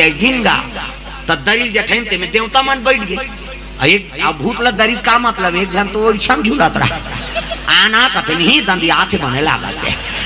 पिए गिनगा त दरिल जठैन ते में देवता मन बैठ गए। एक भूतला दरिस का मतलब एक जन तो छम झूलत रहा आना कतनी ही दंदिया थे बने लगा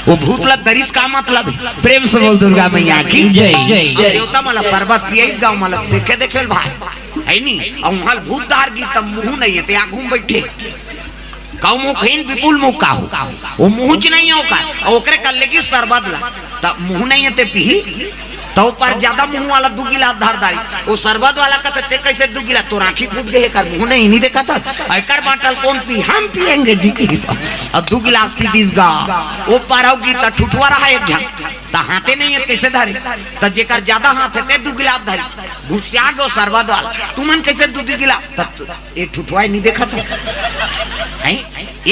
वो भूतला दरिस का मतलब प्रेम से बोल दुर्गा मैया की जय जय। देवता मला शरबत पिए गांव मला देखे देखे भाई है नी और वहां भूतदार की तब मुंह नहीं है ते आगू बैठे काऊ मुंह खीन विपुल मुंह का हो वो मुंह च नहीं हो का ओकरे कर लेगी शरबत ला तब मुंह नहीं है ते पी तो पर ज्यादा मुंह वाला 2 गिलास धारदारी वो शरबत वाला का ते कैसे 2 गिलास तो राखी फूट गए कर मुंह नहीं देखा था एकर बाटल कौन पी हम पिएंगे जी की और 2 गिलास पी दीसगा वो पारोगी त ठुठवा रहा एक जन त हाथे नहीं है कैसे धारी त जेकर ज्यादा हाथ है ते 2 गिलास धारी घुसिया दो शरबत वाला तुमन कैसे 2 गिलास ये ठुठवाई नहीं देखा था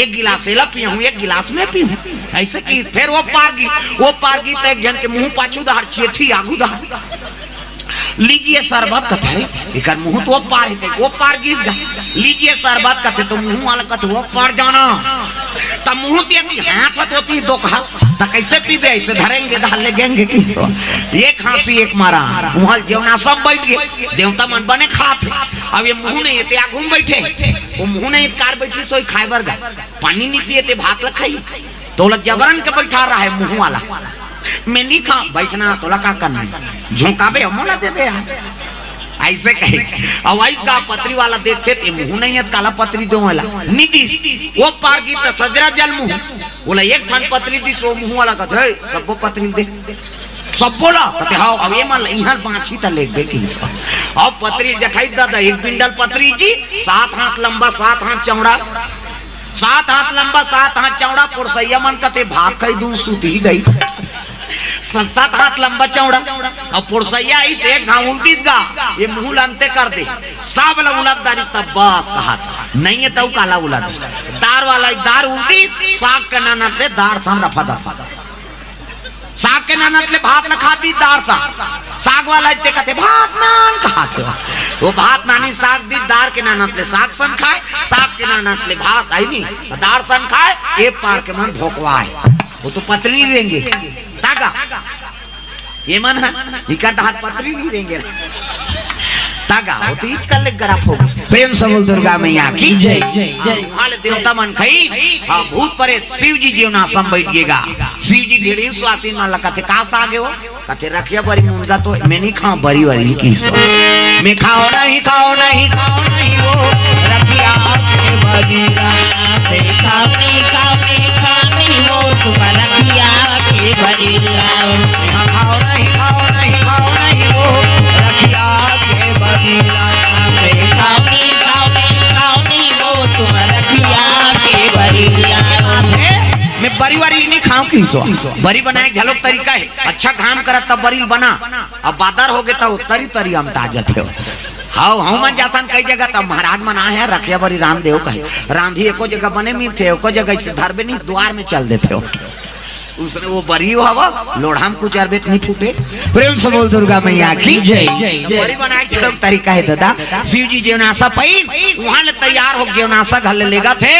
एक गिलास एला पी हूं एक गिलास में पी हूं ऐसे की फिर वो पारगी तो एक जन के मुंह पाछू धार चेठी आगू धार लीजिए शरबत कथे इकर मुंह तो पार है वो पार गिस गा लीजिए शरबत कथे तो मुंह वाला कथे वो पार जाना त मुंह देती हाथ होती दो कहा त कैसे पीबे ऐसे धरेंगे धार ले गेंगे किसो एक खांसी एक मारा वहां जेवना सब बैठ गए देवता मन बने खात अब ये मुंह नहीं ते आगू में बैठे वो मुंह नहीं कार बैठी सोई खाइबर गा पानी नहीं पिए ते भात खाई तोला जबरन के बैठा रहा है मुंह वाला मैं नहीं खा बैठना तोला का करना झोंकाबे हमला देबे ऐसे कहे अवाइज का पत्री वाला देखे ते मुंह नहीं है काला पत्री दो वाला नीतीश वो पार की त सजरा जल मुंह बोला एक ठन पत्री दी सो मुंह वाला कथे सबको पत्री दे सब बोला कहते हां अब ये मान इहां बाछी त लेबे की अब पत्री जठाई दादा एक बिंडल पत्री जी 7 हाथ लंबा 7 हाथ चौड़ा 7 हाथ लंबा 7 हाथ चौड़ा पुरसैया मन कते भाग कई दूं सूती गई 7 हाथ लंबा चौड़ा और पुरसैया इस एक घाव उल्टीज गा ये मुंह लंते कर दे सब वाला उलटदारी तब बस कहा नहीं है तो काला उलट दार वाला दार उल्टी साग के नाना से दार साम रफा दफा साग के नानत ले भात न खाती दार साग वाला इतने कहते भात नान खाते वो भात नानी साग दी दार के नानत ले साग सन खाए साग के नानत ले भात आई नहीं दार सन खाए एक पार के मन भोकवाए वो तो पतली देंगे तागा ये मन है इकर हाथ पतली नहीं देंगे तागा वो तो इच कर ले गराफ हो प्रेम से बोल दुर्गा मैया की जय जय। हाल देवता मन खई हां भूत परे शिव जी जीवना सम बैठिएगा शिव जी ढेड़ी स्वासी न लकते कास आगे हो कते रखिया बरी मुर्गा तो मैं नहीं खाऊं बरी वरी की सो मैं खाओ नहीं वो रखिया के बजीरा ते खाओ वो तुम रखिया के बजीरा खाओ नहीं वो रखिया के बजीरा ते खाओ वो तुम रखिया के बजीरा मैं बरी वारी नहीं खाऊं की सो बरी बनाए झलोक तरीका है अच्छा काम करत तब बरी बना अब बादर हो गए तो तरी हम ताजत हो हाउ हम मन जातन कई जगह तब महाराज मना है रखिया बरी रामदेव कहे रांधी एको जगह बने में थे एको जगह से धरबे नहीं द्वार में चल देते हो उसने वो बरी हवा लोढ़ाम कुछ अरबेत नहीं फूटे प्रेम से बोल दुर्गा मैया की जय जय। बरी बनाए के लोग तरीका है दादा शिव जी जेवनासा पईन वहां ले तैयार हो जेवनासा घर ले लेगा थे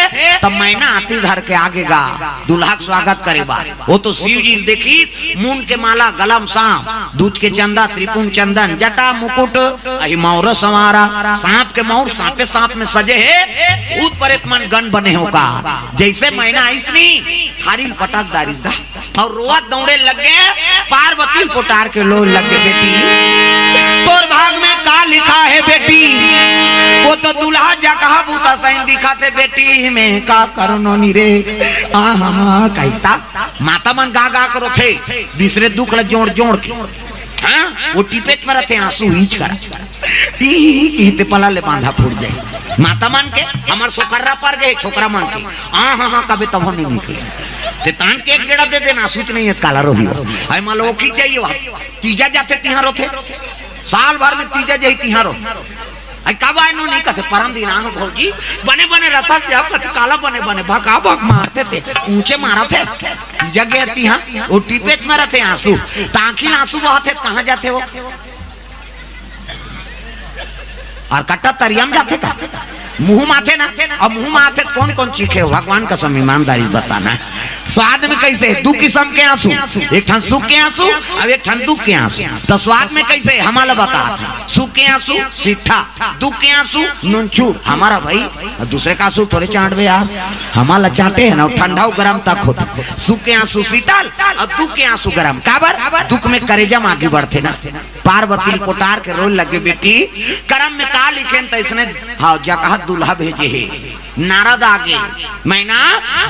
तब मैना आती धर के आगेगा दूल्हा का स्वागत करेगा वो तो शिव जी देखी मून के माला गलम सांप दूध के चंदा त्रिपुंग चंदन जटा मुकुट अहि मौर संवारा सांप के मौर सांप में सजे है भूत प्रेत मन गण बने होगा जैसे मैना इसनी थारी पटक दारिस गा और रोआ दौड़े लग गए पार्वती पुटार के लोग लग गए बेटी तोर भाग में का लिखा है बेटी वो तो दूल्हा जा कहा बूता साइन दिखाते बेटी में का करनो नी रे आहा कहता माता मन गा करो थे दूसरे दुख ल जोड़ के हाँ वो टिपेट में रहते आंसू हीच कर कहते पला ले बांधा फूट जाए माता मान के हमार सोकर्रा पर गए छोकरा मान के हाँ कभी तब नहीं निकले ते तान के एक गेड़ा दे देना सूच नहीं है काला रोही आई मान लो की चाहिए वहां तीजा जाते तिहारो थे साल भर में तीजा जाई तिहारो आई कब आए नो नहीं कहते परम दिन आनो भौजी बने रहता से आप काला बने भगा मारते थे ऊंचे मारा थे तीजा गए तिहा वो टिपेट में रहते आंसू तांखी आंसू बहते कहां जाते हो और कट्टा तरियम जाते का मुंह माथे ना, अब मुंह माथे कौन कौन चीखे हो भगवान का सम ईमानदारी बताना। स्वाद में कैसे दो किस्म के आंसू, एक ठन सुख के आंसू और एक ठन दुख के आंसू। तो स्वाद में कैसे हमारा बता था, सुख के आंसू सीठा, दुख के आंसू नूनचूर। हमारा भाई दूसरे का आंसू थोड़े चाटवे यार, हमारा चाटे है ना ठंडा गरम तक होता। सुख के आंसू शीतल और दुख के आंसू गरम। काबर दुख में करेजम आगे बढ़ते ना, पार्वती कोटार के रोल लगे बेटी करम में का लिखे तैसने हाँ जकह दुल्हा भेजे है। नारद आगे मैना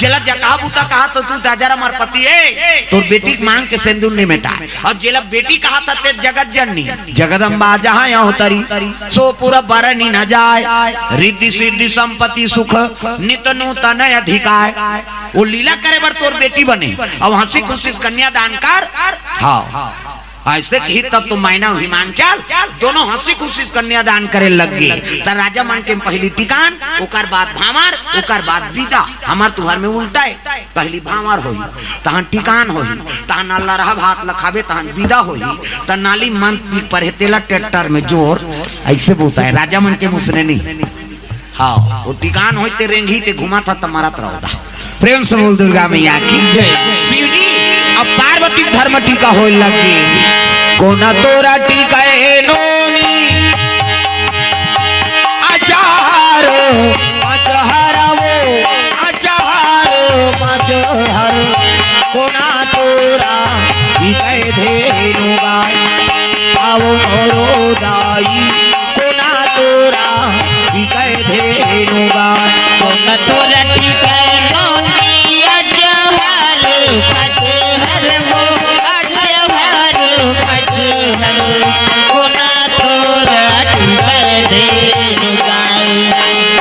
जला जका बूता कहा तो तू राजा हमार पति है तो बेटी मांग के सिंदूर नहीं मिटा। और जेला बेटी कहा था ते जगत जननी जगदम्बा जहाँ यहाँ तरी सो पूरा बरनी न जाए, रिद्धि सिद्धि संपत्ति सुख नित नूतन अधिकार। वो लीला करे बर तोर बेटी बने और हंसी खुशी कन्यादान कर। हाँ ऐसे ही तब तो मैना हिमांचल दोनों हंसी खुशी कन्यादान करे लग गए। तो राजा मन के पहली टिकान ओकर बाद भामार ओकर बाद विदा। हमार तुहर में उल्टा है, पहली भामार होई तहन टिकान होई तहन अल्लाह रहा भात लखाबे तहन विदा होई। त नाली मन पर तेला ट्रैक्टर में जोर ऐसे बोलता है राजा मन के मुसरे नहीं। हाँ वो टिकान होते रेंगी ते घुमा था तुम्हारा तरौदा। प्रेम से बोल दुर्गा मैया की जय। शिव जी अब पार्वती धर्म टीका हो लगी कोना तोरा टीका नोनी अचार अचहर वो अचहर अचहर कोना तोरा टीका धेनु गाय आओ मोरो दाई कोना तोरा टीका धेनु गाय कोना तोरा टीका नोनी अचहर अचहर वो अचहर अचहर कोना तोरा टीका धेनु गाय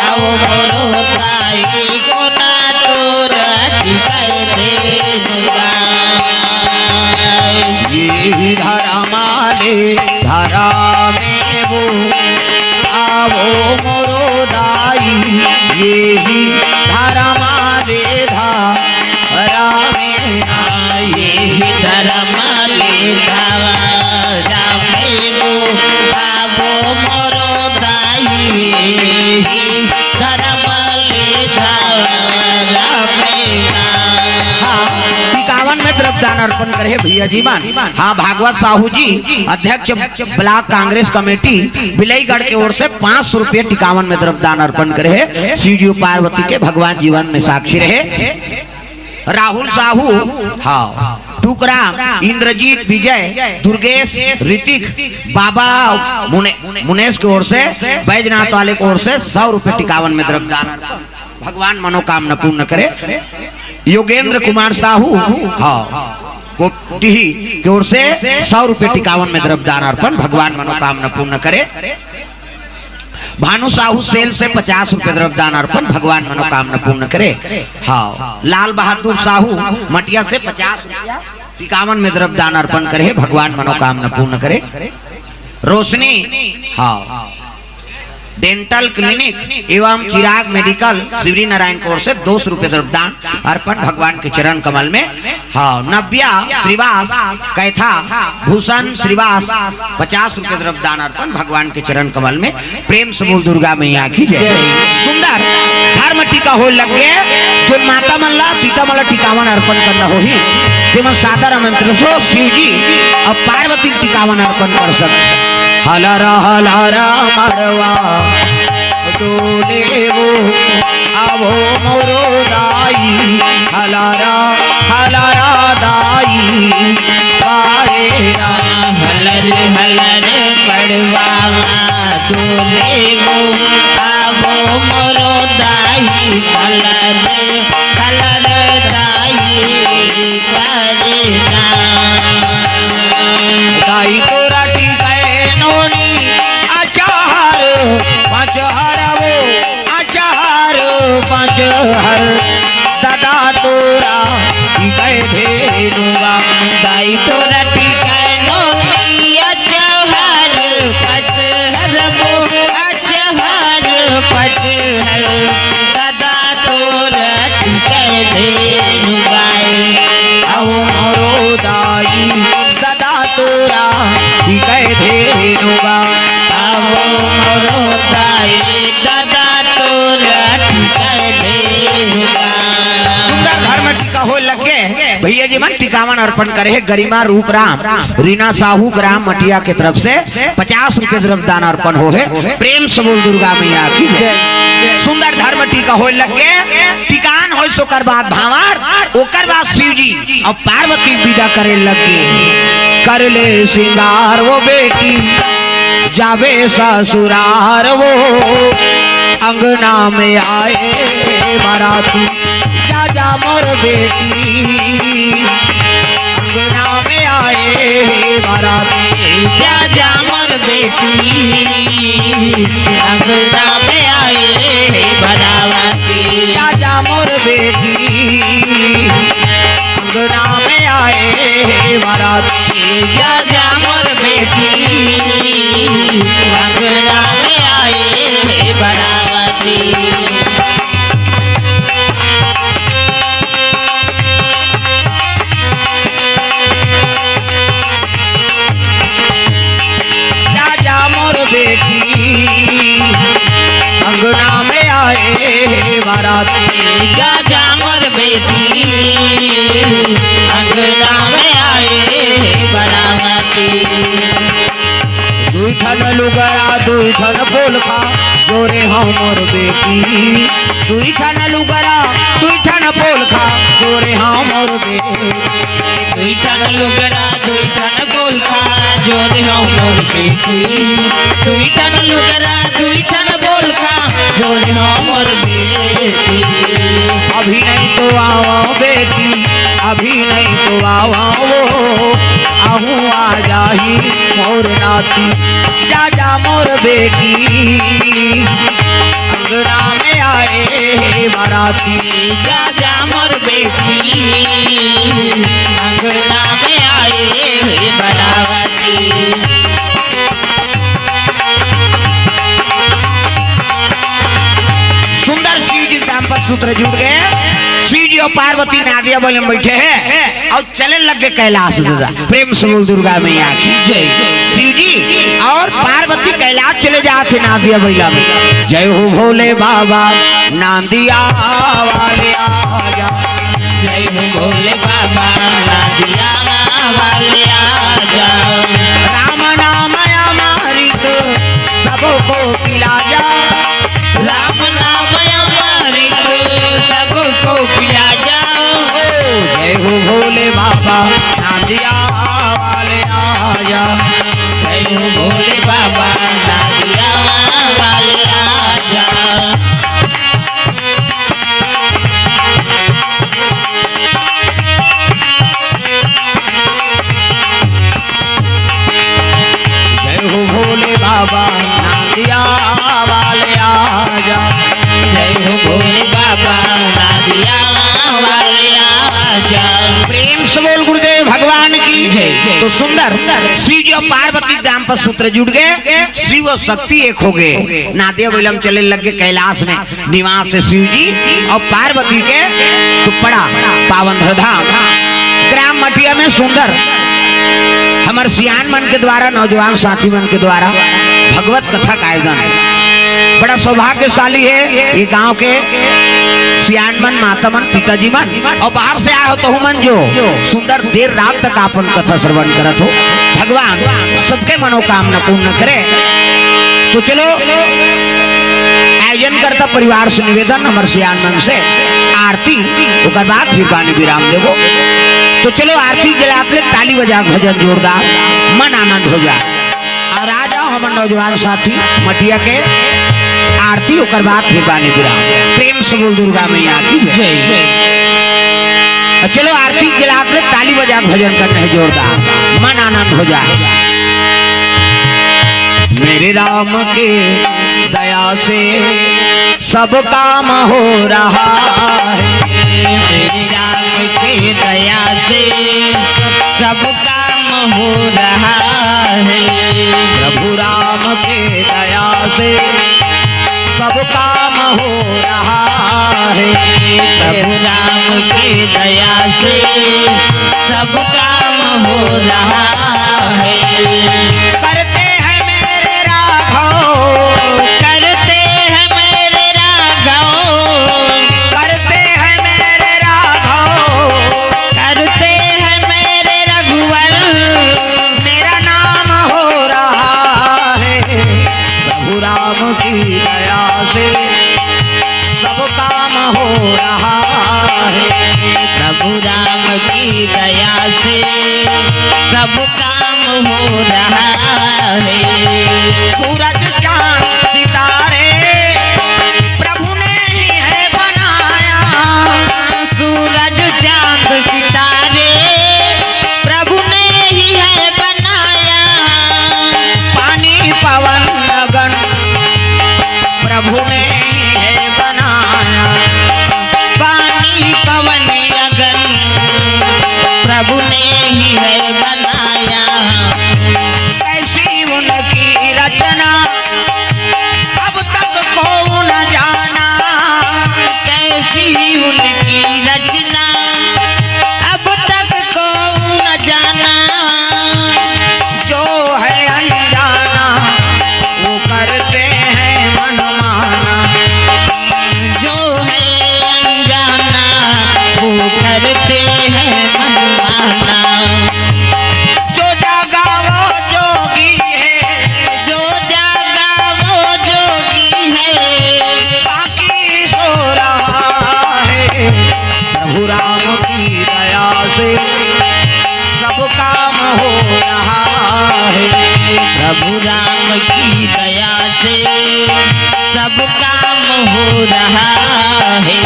आओ मोरो दाई कोना तोरा टीका धेनु गाय। ये धरा माले धरा में वो आवो मोरो दाई ये ही धरा माले धरा में आये ही धर्म ले धावा वो आवो मोरो दाई ही धर्म ले धावा इक्यावन में द्रव्यदान अर्पण करे भैया जी मान। हाँ भागवत साहू जी अध्यक्ष ब्लॉक कांग्रेस कमेटी बिलईगढ़ की ओर से 500 रुपये 51 में द्रव्यदान अर्पण करे। शिवजी पार्वती के भगवान जीवन में साक्षी रहे। राहुल साहू हाँ टुकराम इंद्रजीत विजय दुर्गेश ऋतिक बाबा मुनेश की ओर से बैजनाथ वाले की ओर से 100 रुपये 51 में द्रव्यदान भगवान मनोकामना पूर्ण करे। योगेंद्र कुमार साहू हाँ कोटिही की ओर से 100 रुपये 51 में द्रव्यदान अर्पण भगवान मनोकामना पूर्ण करे। भानु साहू सेल से 50 रुपये द्रव्यदान अर्पण भगवान मनोकामना पूर्ण करे। हाँ लाल बहादुर साहू मटिया से 50 रुपया 51 में द्रव्यदान अर्पण करे भगवान मनोकामना पूर्ण करे। रोशनी हाँ डेंटल क्लिनिक एवं चिराग मेडिकल शिवरी नारायण कोर से 200 रुपये द्रव्यदान अर्पण भगवान के चरण कमल में। हाँ नव्या श्रीवास कैथा भूषण श्रीवास 50 रुपये द्रव्यदान अर्पण भगवान के चरण कमल में। प्रेम से बोल दुर्गा मैया की जय। सुंदर धर्म टीका हो लगे जो माता मल्ला पिता मल्ला टिकावन अर्पण करना हो ही तेमन सादर आमंत्रण सो शिव जी अब पार्वती टिकावन अर्पण कर सकते। हलरा मरवा तोले वो आवो मोरो दाई हलरा दाई पारेरा हलर हलर पड़वा तोले वो आवो मोरो दाई हलर हलर दाई पारेरा दाई तोरा टीका नोनी अचार पचहर वो अचार पचहर दादा तोरा टीका धेनुगा दाई तोरा टीका नोनी अचहर पचहर वो अचहर पचहर दादा तोरा टीका धेनुगा आओ मोरो दाई दादा तोरा टीका धेनुगा आवो मोरो दाई दादा तो भैया जी मन टिकावन अर्पण करे है गरिमा रूप राम रीना साहू ग्राम मटिया के तरफ से 50 रुपए द्रव्यदान अर्पण हो है। प्रेम से बोल दुर्गा मैया की जय। सुंदर धर्म टीका हो लगे टिकान हो सो कर बाद भावार ओकर बाद शिव जी और पार्वती विदा करे लगे कर ले सिंगार वो बेटी जावे ससुरार वो अंगना में आए बाराती जा जा मोर बेटी अंगना में आए बाराती जा जा मोर बेटी अंगना में आए बाराती जा जा मोर बेटी अंगना में आए बाराती जा जा मोर बेटी अंगना में आए बाराती। बेटी अंगना में आए बाराती जा जा मोर बेटी अंगना में आए बाराती। दुईठन लुगरा दुईठन पोलखा जोरे हाँ मोर बेटी दुईठन लुगरा दुईठन पोलखा जोरे हाँ मोर बेटी दुईठन लुगरा दुईठन पोलखा जोरे हाँ मोर बेटी दुईठन लुगरा दुईठन पोलखा जोरे हाँ मोर बेटी। अभी नहीं तो आवा बेटी अभी नहीं तो आवा वो आहू आ जाही मोर नाती जा जा मोर बेटी अंगना में आए बाराती जा जा मोर बेटी अंगना में आए बाराती। सुंदर शिव जी दाम्पत्य सूत्र जुड़ गए शिव जी और पार्वती नादिया बोले बैठे हैं और चले लग गए कैलाश दादा। प्रेम से बोल दुर्गा मैया की जय। शिव जी और पार्वती कैलाश चले जाते नादिया बैला में जय हो भोले बाबा नादिया वाले आजा जय हो भोले बाबा नादिया वाले आजा राम नाम अमृत सबको पिला जा राम नाम अमृत सबको पिला जाओ। जय हो भोले बाबा नादिया वाले आजा जय हो भोले बाबा नादिया वाले आजा। जय हो भोले बाबा नादिया वाले आजा जय हो भोले बाबा नादिया वाले आजा। प्रेम से बोल गुरुदेव भगवान की जय। तो सुंदर शिव जी और पार्वती दाम्पत्य सूत्र जुड़ गए शिव और शक्ति एक हो गए नादिया बैलम चले लग गए कैलाश में निवास से शिव जी और पार्वती के तो पड़ा पावन धाम ग्राम मटिया में सुंदर हमारे सियान मन के द्वारा नौजवान साथी मन के द्वारा भगवत कथा का आयोजन है। बड़ा सौभाग्यशाली है ये गांव के सियान मन माता मन पिताजी मन और बाहर से आए हो तो मन जो सुंदर देर रात तक आपन कथा श्रवण करत हो भगवान सबके मनोकामना पूर्ण करे। तो चलो आयोजन करता परिवार से निवेदन हमारे सियान मन से आरती उसके बाद फिर पानी विराम देवो। तो चलो आरती जलाते ताली बजा भजन जोरदार मन आनंद हो जाए और आ जाओ हमारे नौजवान साथी मटिया के आरती ओकर बाद फिर बानी विराम। प्रेम से बोल दुर्गा मैया की जय। चलो आरती जलाते ताली बजा भजन करते हैं जोरदार मन आनंद हो जाए। मेरे राम के दया से सब काम हो रहा है मेरे राम के दया से सब काम हो रहा है प्रभु राम के दया से सब काम हो रहा है प्रभु राम के दया से सब काम हो रहा है। करते हैं मेरे राघव करते हैं मेरे राघव करते हैं मेरे राघव करते से सब काम हो रहा है। प्रभु राम की दया से सब काम हो रहा है। सूरज चांद सितारे प्रभु ने ही है बनाया। सूरज चांद सितारे प्रभु ने ही है बनाया। पानी पवन गगन प्रभु ने ही है बनाया। पानी पवन अगन प्रभु ने ही है बनाया। ऐसी उनकी रचना अब तक को न जाना। कैसी उनकी रचना अब तक को न जाना। जो है अनजाना वो करते हैं मनमाना। जो है अनजाना वो करते हैं मनमाना। जो जागा वो जोगी है। जो जागा वो जोगी है। बाकी सो रहा है। प्रभु राम की दया से सब काम हो रहा है। प्रभु राम की दया से सब काम हो रहा है।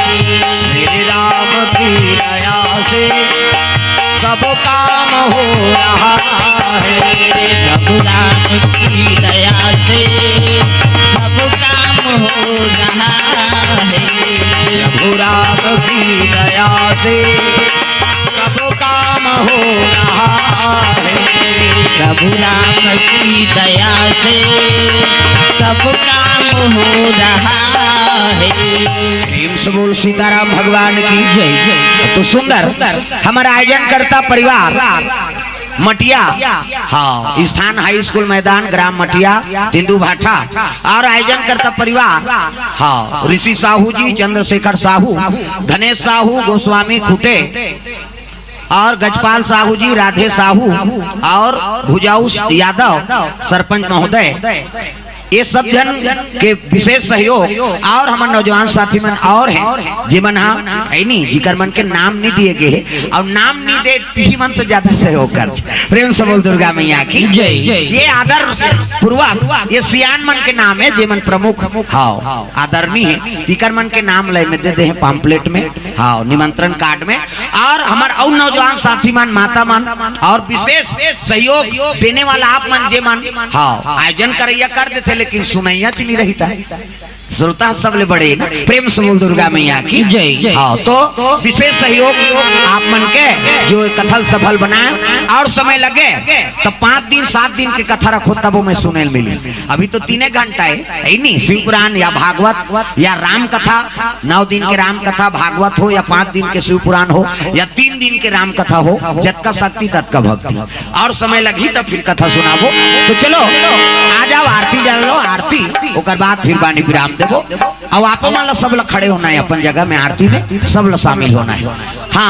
मेरे राम की दया से सब काम हो रहा है। प्रभु राम की दया से सब काम हो रहा है। प्रभु राम की दया से सब काम हो रहा है। प्रभु राम की दया से सब काम हो रहा है। प्रेम से बोल सीताराम भगवान की जय जय। तो सुंदर हमारा आयोजन करता परिवार मटिया, हाँ स्थान हाई स्कूल मैदान ग्राम मटिया तिंदु भाठा। और आयोजन करता परिवार हाँ ऋषि साहू जी, चंद्रशेखर साहू, धनेश साहू, गोस्वामी खुटे और गजपाल साहू जी, राधे साहू और भुजाऊ यादव सरपंच महोदय। ये सब जन के विशेष सहयोग और हमारे नौजवान साथी मन और हैं जी मन हाँ नहीं जिकर मन के नाम नहीं दिए गए और नाम नहीं दे ती मन तो ज्यादा सहयोग कर। प्रेम से बोल दुर्गा मैया की जय। ये आदर पूर्वक ये सियान मन के नाम है जे मन प्रमुख हाँ आदरणीय है। तिकर मन के नाम ले में दे दे पाम्पलेट में हाँ निमंत्रण कार्ड में। और हमारे और नौजवान साथी मन माता मन और विशेष सहयोग देने वाला आप मन जे मन हाँ आयोजन करैया कर देते लेकिन सुनैया तो नहीं रहता श्रोता सबले बड़े ना। प्रेम से बोल दुर्गा मैया की जय। हाँ तो विशेष सहयोग आप मन के जो कथल सफल बनाए और समय लगे तो 5 दिन 7 दिन के कथा रखो तब वो मैं सुने मिली। अभी तो 3 घंटा है नहीं शिव पुराण या भागवत या राम कथा 9 दिन के राम कथा भागवत हो या 5 दिन के शिव पुराण हो या 3 दिन के राम कथा हो जत का शक्ति तत का भक्ति और समय लगी तो फिर कथा सुनाबो। तो चलो आ जाओ आरती जान लो आरती ओकर बाद फिर बानी विराम देवो। अब आप सब लोग खड़े होना है अपन जगह में आरती में सब लोग शामिल होना है।